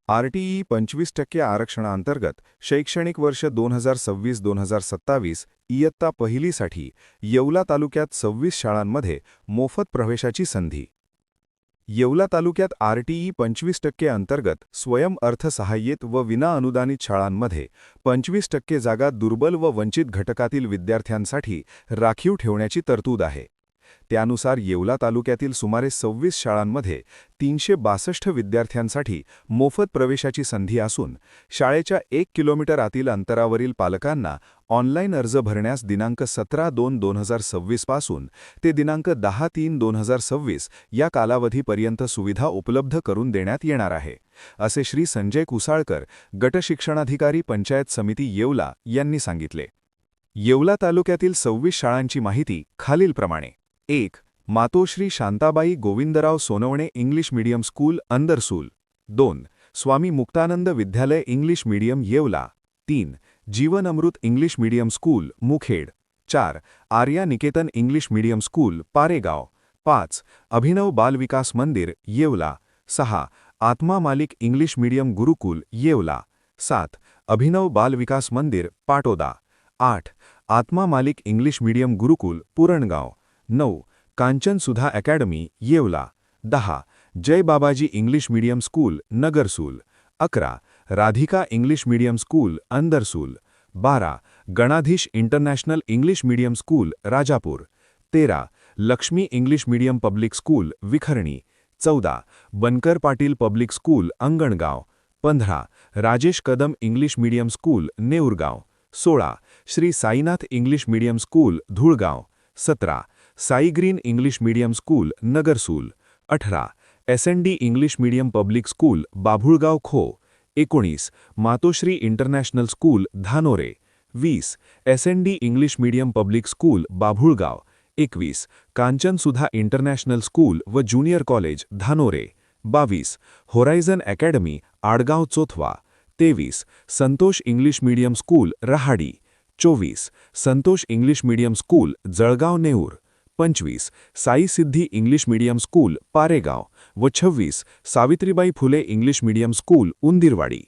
RTE 25% आरक्षणाअंतर्गत शैक्षणिक वर्ष 2026-2027 इयत्ता पहिलीसाठी येवला तालुक्यात 26 शाळांमध्ये मोफत प्रवेशाची संधी. येवला तालुक्यात आरटीई 25% अंतर्गत स्वयं अर्थसहाय्यित व विनाअनुदानित शाळांमध्ये 25% जागा दुर्बल व वंचित घटकातील विद्यार्थ्यांसाठी राखीव ठेवण्याची तरतूद आहे. त्यानुसार येवला तालुक्यातील सुमारे 26 शाळांमध्ये 362 विद्यार्थ्यांसाठी मोफत प्रवेशाची संधी असून शाळेच्या 1 किलोमीटर आतील अंतरावरील पालकांना ऑनलाईन अर्ज भरण्यास दिनांक 17/2/2026 पासून ते दिनांक 10/3/2026 या कालावधीपर्यंत सुविधा उपलब्ध करून देण्यात येणार आहे, असे श्री संजय कुसाळकर, गटशिक्षणाधिकारी पंचायत समिती येवला यांनी सांगितले. येवला तालुक्यातील 26 शाळांची माहिती खालीलप्रमाणे. 1. Matoshri Shantabai Govindrao Sonawane English medium school Andarsul. 2. Swami Muktanand Vidyalaya English medium Yeola. 3. Jeevan Amrut English medium school Mukhed. 4. Arya Niketan English medium school Paregaon. 5. Abhinav Bal Vikas Mandir Yeola. 6. Atma Malik English medium Gurukul Yeola. 7. Abhinav Bal Vikas Mandir Patoda. 8. Atma Malik English medium Gurukul Purangaon. 9. Kanchan Sudha academy Yeola. 10. Jay Babaji English medium school Nagarsul. 11. Radhika English medium school Andarsul. 12. Ganadhish international English medium school Rajapur. 13. Lakshmi English medium public school Vikharni. 14. Bankar Patil public school Angangaon. 15. Rajesh Kadam English medium school Neurgaon. 16. Shri Sainath English medium school Dhulgaon. 17. Sai green English medium school Nagarsul. 18. SND English medium public school Babhulgaon खो. 19. Matoshri international school Dhanore. 20. SND English medium public school Babhulgaon. 21. Kanchan सुधा international school व junior college Dhanore. 22. Horizon academy Adgaon Chothwa. 23. Santosh English medium school Rahadi. 24. Santosh English medium school Jalgaon Neur. 25. Sai Siddhi English medium school Paregaon व 26. Savitribai Phule English medium school Undirwadi.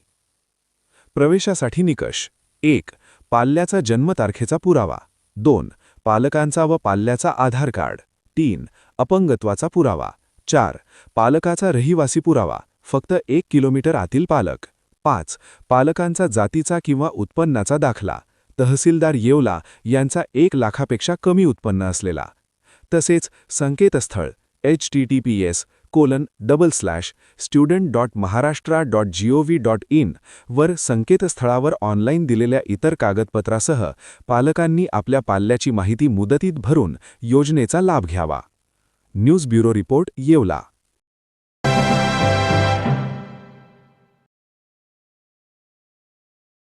प्रवेशासाठी निकष. 1. पाल्याचा जन्मतारखेचा पुरावा. 2. पालकांचा व पाल्याचा आधार card. 3. अपंगत्वाचा पुरावा. 4. पालकाचा रहिवासी पुरावा, फक्त 1 किलोमीटर आतील पालक. 5. पालकांचा जातीचा किंवा उत्पन्नाचा दाखला, तहसीलदार येवला यांचा 1 लाखापेक्षा कमी उत्पन्न असलेला. तसेच संकेतस्थळ https://student.maharashtra.gov.in वर संकेतस्थळावर ऑनलाईन दिलेल्या इतर कागदपत्रासह पालकांनी आपल्या पाल्याची माहिती मुदतीत भरून योजनेचा लाभ घ्यावा. News bureau report Yeola.